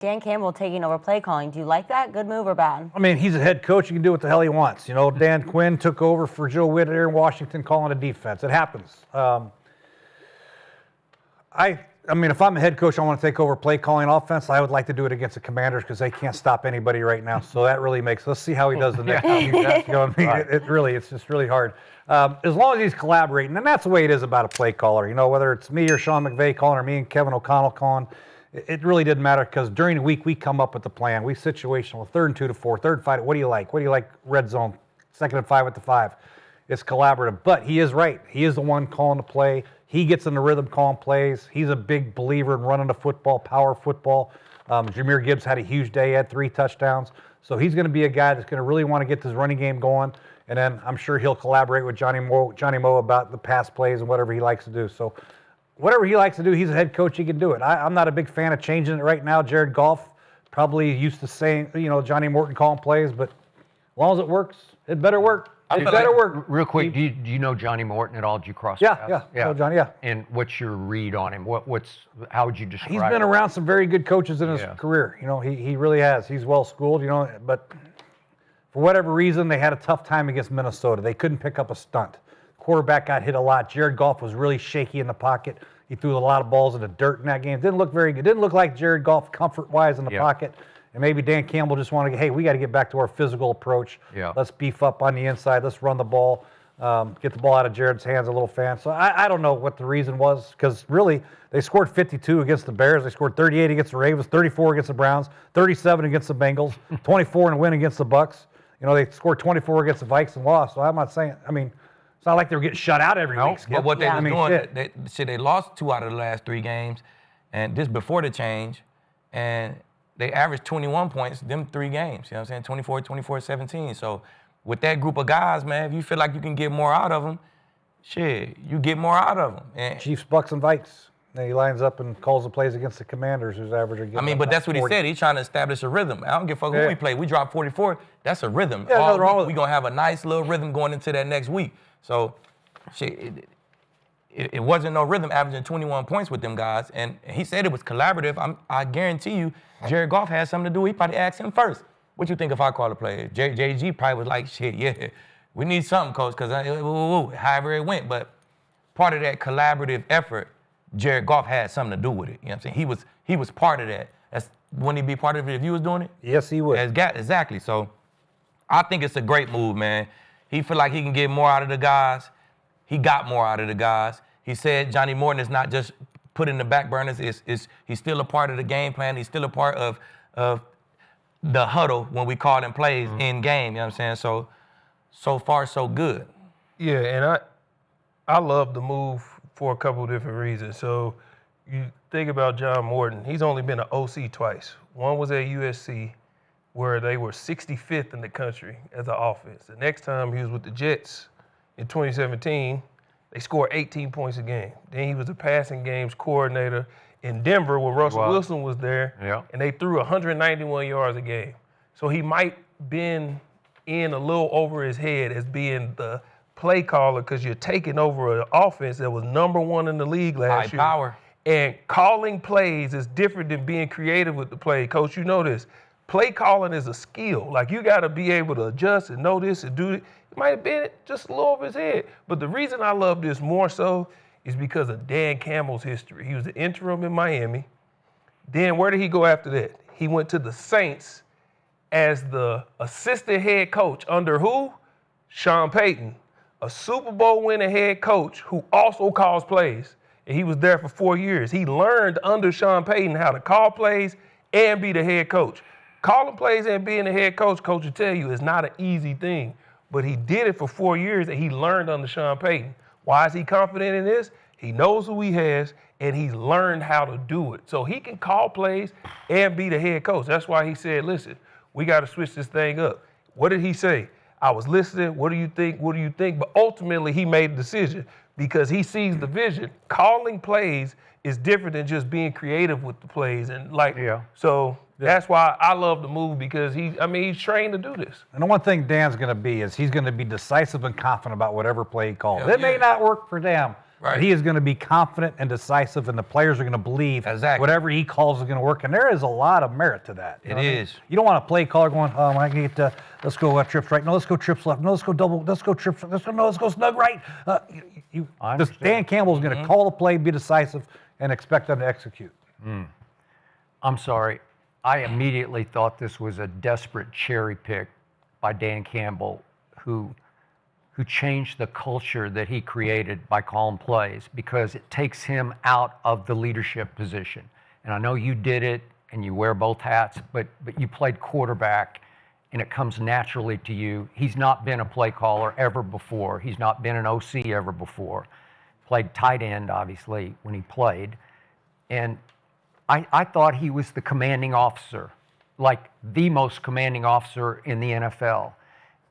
Dan Campbell taking over play calling. Do you like that? Good move or bad? I mean, he's a head coach. He can do what the hell he wants. You know, Dan Quinn took over for Joe Whittaker in Washington calling a defense. It happens. I mean, if I'm a head coach, I want to take over play calling offense. I would like to do it against the Commanders because they can't stop anybody right now. So that really makes. Let's see how he does the next time. You know what I mean? It's just really hard. As long as he's collaborating, and that's the way it is about a play caller. You know, whether it's me or Sean McVay calling or me and Kevin O'Connell calling, it really didn't matter because during the week we come up with the plan. We situational, 3rd and 2 to 4, 3rd and 5. What do you like? What do you like? Red zone, 2nd and 5 at the 5. It's collaborative, but he is right. He is the one calling the play. He gets in the rhythm calling plays. He's a big believer in running the football, power football. Jahmyr Gibbs had a huge day, had 3 touchdowns. So he's going to be a guy that's going to really want to get this running game going. And then I'm sure he'll collaborate with Johnny Moe about the pass plays and whatever he likes to do. So whatever he likes to do, he's a head coach. He can do it. I'm not a big fan of changing it right now. Jared Goff probably used to saying, you know, Johnny Morton calling plays, but as long as it works, it better work. It better work. Real quick, do you know Johnny Morton at all? Did you cross Yeah, paths? yeah. Know Johnny, yeah. And what's your read on him? How would you describe He's been around some very good coaches in his career. You know, he really has. He's well schooled, you know, but for whatever reason, they had a tough time against Minnesota. They couldn't pick up a stunt. Quarterback got hit a lot. Jared Goff was really shaky in the pocket. He threw a lot of balls in the dirt in that game. Didn't look very good. Didn't look like Jared Goff comfort-wise in the pocket. And maybe Dan Campbell just wanted to, hey, we got to get back to our physical approach. Yeah. Let's beef up on the inside. Let's run the ball. Get the ball out of Jared's hands a little fast. So I don't know what the reason was because really they scored 52 against the Bears. They scored 38 against the Ravens, 34 against the Browns, 37 against the Bengals, 24 in a win against the Bucks. You know, they scored 24 against the Vikes and lost. So I'm not saying, I mean, it's not like they were getting shut out every week. But what they were doing, they lost 2 out of the last 3 games, and this before the change, and they averaged 21 points them 3 games. You know what I'm saying? 24, 24, 17. So with that group of guys, man, if you feel like you can get more out of them, shit, you get more out of them. And Chiefs, Bucks, and Vikes. Then he lines up and calls the plays against the Commanders, who's averaging. I mean, but that's what 40. He said. He's trying to establish a rhythm. I don't give a fuck who we play. We dropped 44. That's a rhythm. Yeah, all week, we're going to have a nice little rhythm going into that next week. So, shit, it wasn't no rhythm averaging 21 points with them guys. And he said it was collaborative. I guarantee you, Jared Goff had something to do. He probably asked him first, what you think if I call a play? JG probably was like, shit, yeah, we need something, coach, because however it went. But part of that collaborative effort, Jared Goff had something to do with it. You know what I'm saying? He was part of that. Wouldn't he be part of it if you was doing it? Yes, he would. Exactly. So I think it's a great move, man. He feel like he can get more out of the guys. He got more out of the guys. He said Johnny Morton is not just put in the back burners. He's still a part of the game plan. He's still a part of the huddle when we call them plays in game. You know what I'm saying? So far, so good. Yeah, and I love the move for a couple of different reasons. So you think about John Morton. He's only been an OC twice. One was at USC, where they were 65th in the country as an offense. The next time he was with the Jets in 2017, they scored 18 points a game. Then he was a passing games coordinator in Denver when Russell Wilson was there, and they threw 191 yards a game. So he might been in a little over his head as being the play caller because you're taking over an offense that was #1 in the league last year. High power. And calling plays is different than being creative with the play. Coach, you know this. Play calling is a skill. Like, you got to be able to adjust and know this and do it. It might have been just a little over his head. But the reason I love this more so is because of Dan Campbell's history. He was the interim in Miami. Then where did he go after that? He went to the Saints as the assistant head coach under who? Sean Payton, a Super Bowl winning head coach who also calls plays. And he was there for 4 years. He learned under Sean Payton how to call plays and be the head coach. Calling plays and being the head coach will tell you, is not an easy thing. But he did it for 4 years, and he learned under Sean Payton. Why is he confident in this? He knows who he has, and he's learned how to do it. So he can call plays and be the head coach. That's why he said, listen, we got to switch this thing up. What did he say? I was listening. What do you think? What do you think? But ultimately, he made a decision because he sees the vision. Calling plays is different than just being creative with the plays. And that's why I love the move because he's trained to do this. And the one thing Dan's going to be is he's going to be decisive and confident about whatever play he calls. It may not work for Dan, Right. But he is going to be confident and decisive, and the players are going to believe Exactly. whatever he calls is going to work. And there is a lot of merit to that. It is. You don't want a play caller going, oh, I can get let's go trips right. No, let's go trips left. No, let's go double. Let's go trips. Let's go snug right. Dan Campbell is going to call the play, be decisive, and expect them to execute. I'm sorry. I immediately thought this was a desperate cherry pick by Dan Campbell, who changed the culture that he created by calling plays, because it takes him out of the leadership position. And I know you did it and you wear both hats, but you played quarterback and it comes naturally to you. He's not been a play caller ever before. He's not been an OC ever before. Played tight end, obviously, when he played. And I thought he was the commanding officer, like the most commanding officer in the NFL.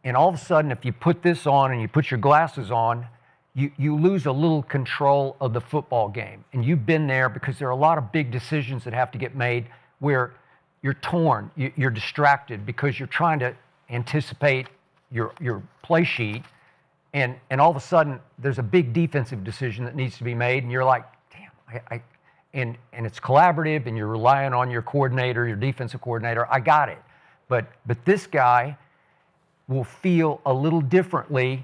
And all of a sudden, if you put this on and you put your glasses on, you lose a little control of the football game. And you've been there, because there are a lot of big decisions that have to get made where you're torn, you're distracted because you're trying to anticipate your play sheet. And all of a sudden, there's a big defensive decision that needs to be made. And you're like, damn, and it's collaborative, and you're relying on your coordinator, your defensive coordinator. I got it. But this guy will feel a little differently.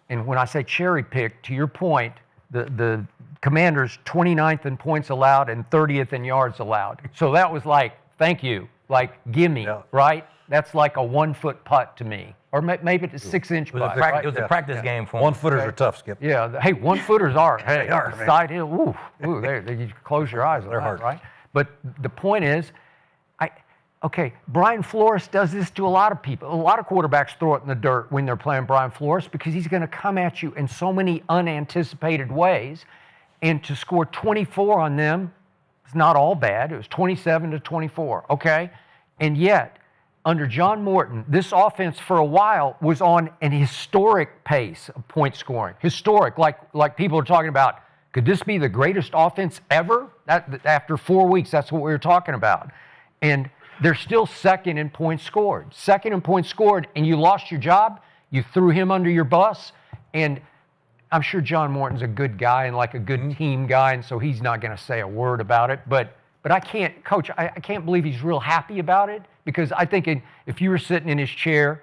And when I say cherry pick, to your point, the Commanders 29th in points allowed and 30th in yards allowed. So that was like, thank you, like gimme, right? That's like a 1-foot putt to me. Or maybe it's a 6-inch putt. It was a practice game for him. 1-footers are tough, Skip. Yeah, hey, 1-footers are. Hey, They are, man. side hill, ooh, you close your eyes on They're that, hard. right? But the point is, Brian Flores does this to a lot of people. A lot of quarterbacks throw it in the dirt when they're playing Brian Flores, because he's going to come at you in so many unanticipated ways. And to score 24 on them is not all bad. It was 27-24, okay? And yet, under John Morton, this offense for a while was on an historic pace of point scoring. Historic, like people are talking about, could this be the greatest offense ever? After 4 weeks, that's what we were talking about. And they're still second in points scored. Second in points scored, and you lost your job. You threw him under your bus. And I'm sure John Morton's a good guy and like a good team guy, and so he's not going to say a word about it. But I can't, Coach, I can't believe he's real happy about it, because I think if you were sitting in his chair,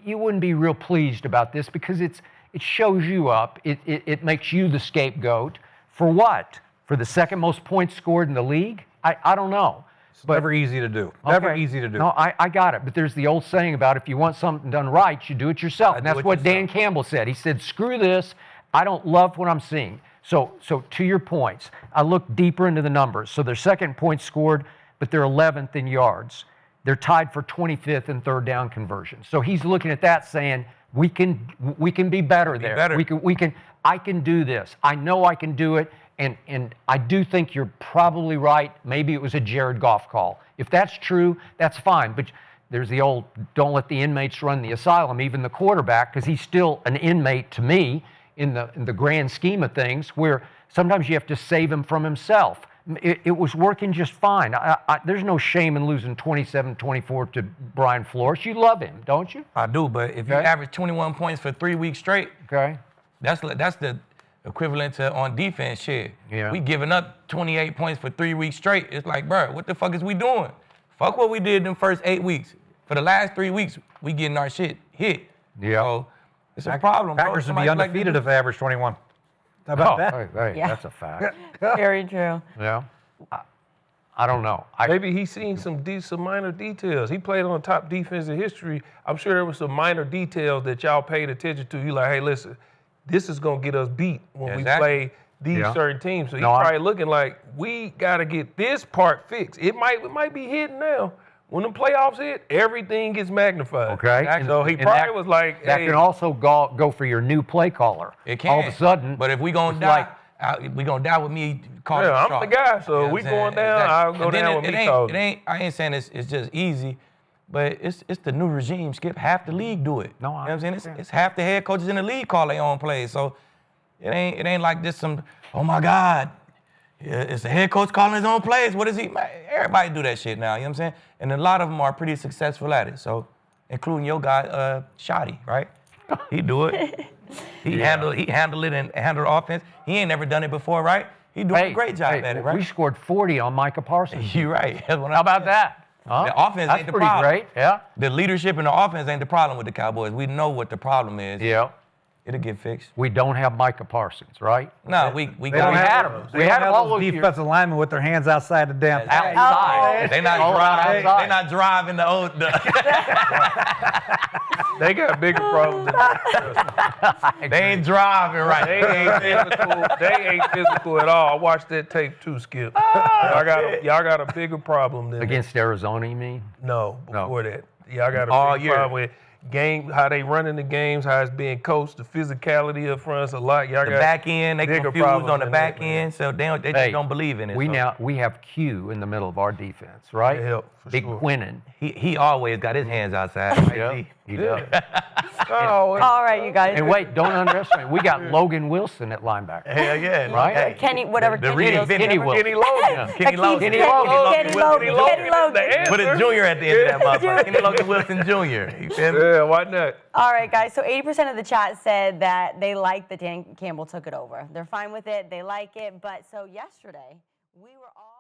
you wouldn't be real pleased about this, because it shows you up. It makes you the scapegoat. For what? For the second most points scored in the league? I don't know. It's never easy to do. Never easy to do. No, I got it. But there's the old saying about, if you want something done right, you do it yourself. And that's what Dan Campbell said. He said, screw this. I don't love what I'm seeing. So to your points, I looked deeper into the numbers. So they're second in points scored, but they're 11th in yards. They're tied for 25th in third down conversion. So he's looking at that saying, we can be better there. I can do this. I know I can do it. And I do think you're probably right. Maybe it was a Jared Goff call. If that's true, that's fine. But there's the old, don't let the inmates run the asylum, even the quarterback, because he's still an inmate to me in the grand scheme of things, where sometimes you have to save him from himself. It was working just fine. There's no shame in losing 27-24 to Brian Flores. You love him, don't you? I do, but if you average 21 points for 3 weeks straight, that's the equivalent to on defense shit. Yeah. We giving up 28 points for 3 weeks straight. It's like, bro, what the fuck is we doing? Fuck what we did in the first 8 weeks. For the last 3 weeks, we getting our shit hit. Yeah. So it's a problem, bro. Packers would be Somebody like undefeated if they average 21. How about that? Hey, Yeah. that's a fact. Very true. Yeah. I don't know. Maybe he's seen some minor details. He played on the top defense in history. I'm sure there were some minor details that y'all paid attention to. You like, hey, listen, this is going to get us beat when we play these certain teams. So he's probably looking like, we got to get this part fixed. It might be hidden now. When the playoffs hit, everything gets magnified. Okay. So he probably was like, that hey. can also go for your new play caller. It can. All of a sudden. But if we going to die, we going to die with me calling the I'm shots. the guy, so You know what we I'm saying? going down, Exactly. I'll go And then down with me calling. I ain't saying it's just easy, but it's the new regime, Skip. Half the league do it. No, you know what I'm saying? It's half the head coaches in the league call their own plays. So it ain't like this some, oh my God, it's the head coach calling his own plays. What is he? Man, everybody do that shit now, you know what I'm saying? And a lot of them are pretty successful at it. So including your guy, Shotty, right? He do it. He handled it and handled the offense. He ain't never done it before, right? He doing a great job at it, right? We scored 40 on Micah Parsons. You're right. How about that? Huh? The offense That's ain't the pretty problem. great. Yeah. The leadership and the offense ain't the problem with the Cowboys. We know what the problem is. Yeah. It'll get fixed. We don't have Micah Parsons, right? No, we They got don't had have him. They We don't had him have all those those years. defensive linemen with their hands outside the damn thing. Outside. They not All driving. outside. They not driving the old. They got bigger problems than that. They ain't driving right. They ain't physical. They ain't physical at all. I watched that tape too, Skip. Y'all got a bigger problem than Against Arizona, you mean? No, before that. Y'all got All a big year. problem with game, how they running the games, how it's being coached, the physicality up front. It's a lot. Y'all The got back end, they bigger confused problems on the than back that, man. end, so they Hey, just don't believe in it. We so. have Q in the middle of our defense, right? They help, for Big sure. Quinnen. He always got his hands outside. Right? He does. Oh, All right, you guys. And wait, don't underestimate. We got Logan Wilson at linebacker. Hell yeah. Right? Hey, Kenny, whatever the Kenny reading Wilson. Kenny Kenny Wilson. Kenny Logan. Kenny Logan. Kenny Logan. Kenny Logan. The answer. Put a junior at the end of that motherfucker. Kenny Logan Wilson Jr. You feel me? Yeah, why not? All right, guys. So 80% of the chat said that they like that Dan Campbell took it over. They're fine with it. They like it. But so yesterday, we were all